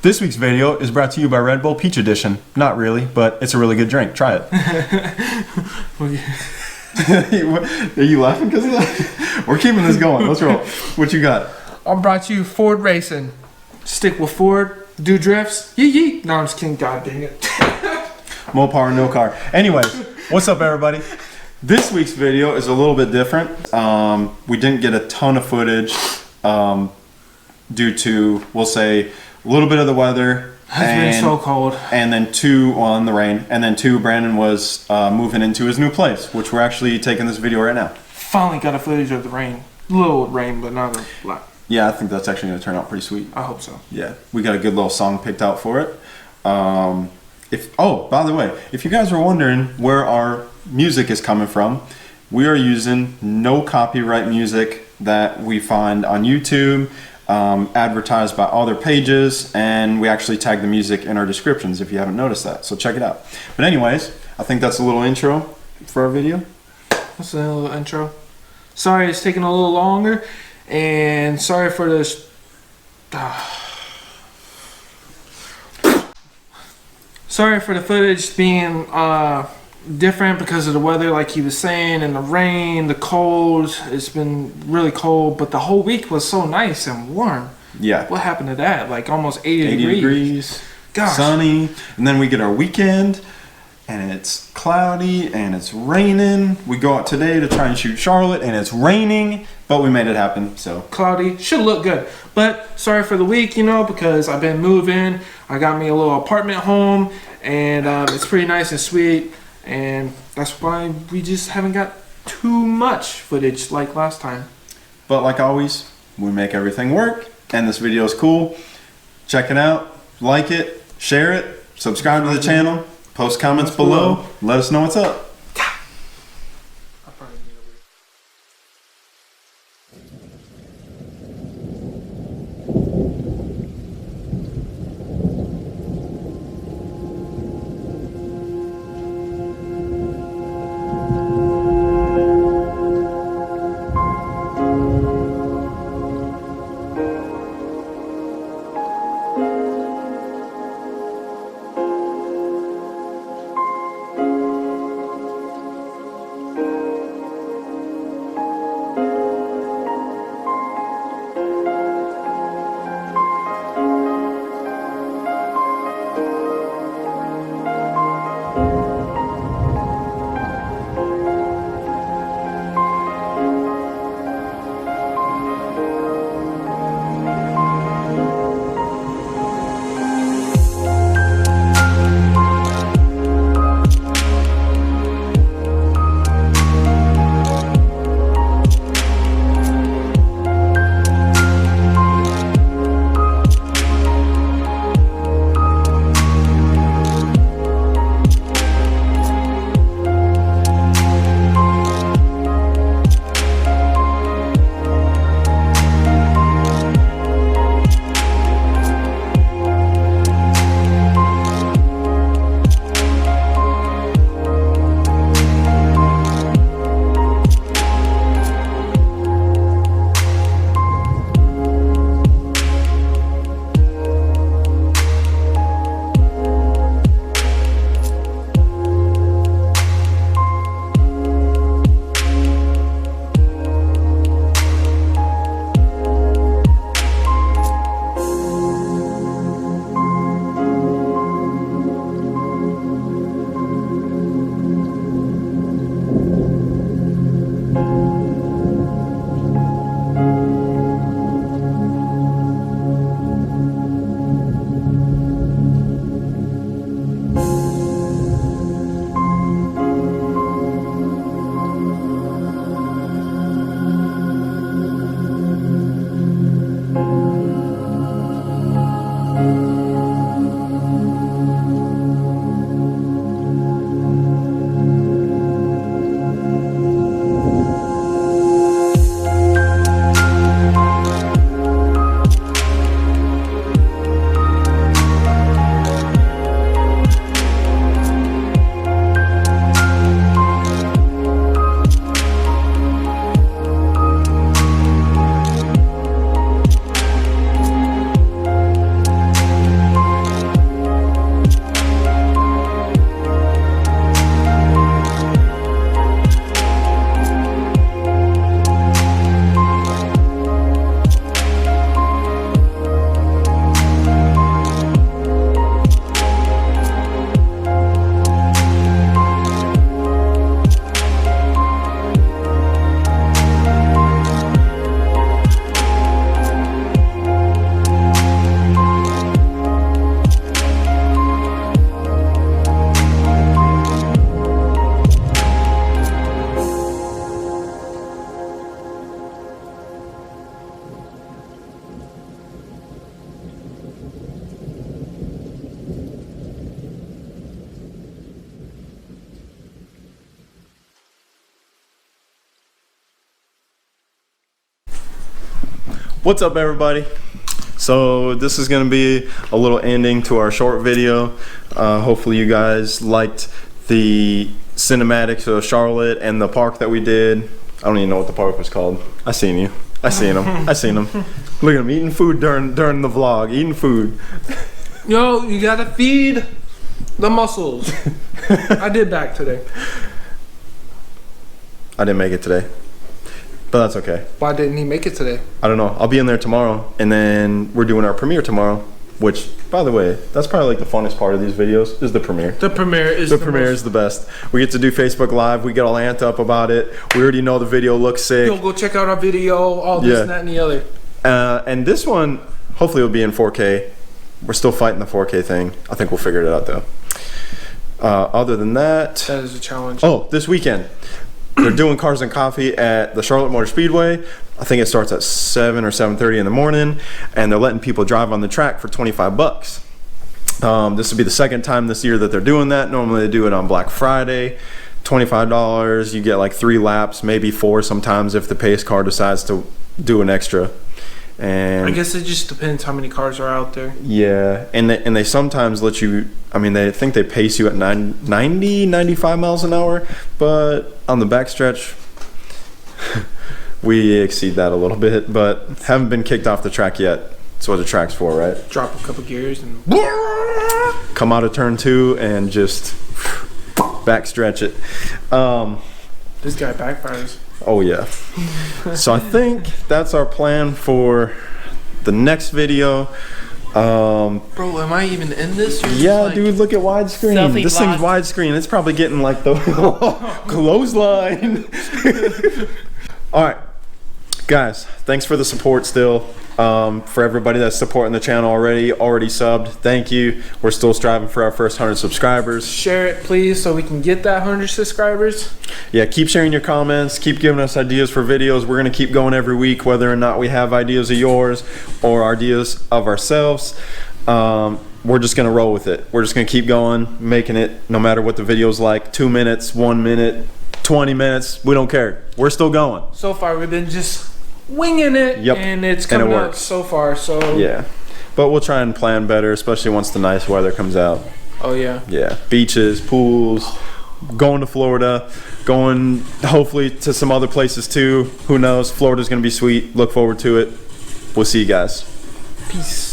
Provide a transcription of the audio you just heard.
This week's video is brought to you by Red Bull Peach Edition. Not really, but it's a really good drink. Try it. Are you laughing because of that? We're keeping this going. Let's roll. What you got? I brought you Ford Racing. Stick with Ford, do drifts, yee yee. No, I'm just kidding, god dang it. More power, no car. Anyways, what's up everybody? This week's video is a little bit different. We didn't get a ton of footage due to, we'll say, a little bit of the weather. It's been so cold. And then the rain. And then Brandon was moving into his new place, which we're actually taking this video right now. Finally got a footage of the rain. A little rain, but not a lot. Yeah, I think that's actually going to turn out pretty sweet. I hope so. Yeah, we got a good little song picked out for it. By the way, if you guys are wondering where our music is coming from, we are using no copyright music that we find on YouTube, advertised by other pages, and we actually tag the music in our descriptions if you haven't noticed that, so check it out. But anyways, I think that's a little intro for our video. That's a little intro. Sorry it's taking a little longer, and sorry for this. Sorry for the footage being different because of the weather, like he was saying, and the rain, the cold. It's been really cold, but the whole week was so nice and warm. Yeah. What happened to that? Like almost 80 degrees. Gosh. Sunny, and then we get our weekend, and it's cloudy, and it's raining. We go out today to try and shoot Charlotte, and it's raining, but we made it happen, so. Cloudy, should look good. But sorry for the week, because I've been moving. I got me a little apartment home, and it's pretty nice and sweet. And that's why we just haven't got too much footage like last time. But like always, we make everything work, and this video is cool. Check it out, like it, share it, subscribe to the channel, post comments below, let us know what's up. What's up, everybody? So this is gonna be a little ending to our short video. Hopefully you guys liked the cinematics of Charlotte and the park that we did. I don't even know what the park was called. I seen you. I seen him. I seen him. Look at him eating food during the vlog. Eating food. Yo, you gotta feed the muscles. I did back today. I didn't make it today, but that's okay. Why didn't he make it today? I don't know. I'll be in there tomorrow, and then we're doing our premiere tomorrow. Which, by the way, that's probably like the funnest part of these videos is the premiere. The premiere is the best. We get to do Facebook Live. We get all amped up about it. We already know the video looks sick. Yo, go check out our video. All this and that and the other. And this one, hopefully, will be in 4K. We're still fighting the 4K thing. I think we'll figure it out though. Other than that, that is a challenge. Oh, this weekend they're doing Cars and Coffee at the Charlotte Motor Speedway. I think it starts at 7 or 7:30 in the morning, and they're letting people drive on the track for $25. This will be the second time this year that they're doing that. Normally they do it on Black Friday. $25. You get like 3 laps, maybe 4 sometimes if the pace car decides to do an extra. And I guess it just depends how many cars are out there. Yeah, and they sometimes let you, I mean, they think they pace you at 90, 95 miles an hour, but on the backstretch, we exceed that a little bit, but haven't been kicked off the track yet. That's what the track's for, right? Drop a couple gears and come out of turn 2 and just backstretch it. This guy backfires. Oh yeah. So I think that's our plan for the next video. Bro, am I even in this? Yeah, like, dude, look at widescreen. This thing's widescreen. It's probably getting like the clothesline. All right, guys, thanks for the support still. For everybody that's supporting the channel already subbed, thank you. We're still striving for our first 100 subscribers. Share it, please, so we can get that 100 subscribers. Yeah, keep sharing your comments. Keep giving us ideas for videos. We're going to keep going every week, whether or not we have ideas of yours or ideas of ourselves. We're just going to roll with it. We're just going to keep going, making it no matter what the video's like. 2 minutes, 1 minute, 20 minutes. We don't care. We're still going. So far, we've been just winging it, yep. And it's coming out so far. So yeah, but we'll try and plan better, especially once the nice weather comes out. Oh yeah. Yeah, beaches, pools, going to Florida, going hopefully to some other places too. Who knows? Florida's gonna be sweet. Look forward to it. We'll see you guys. Peace.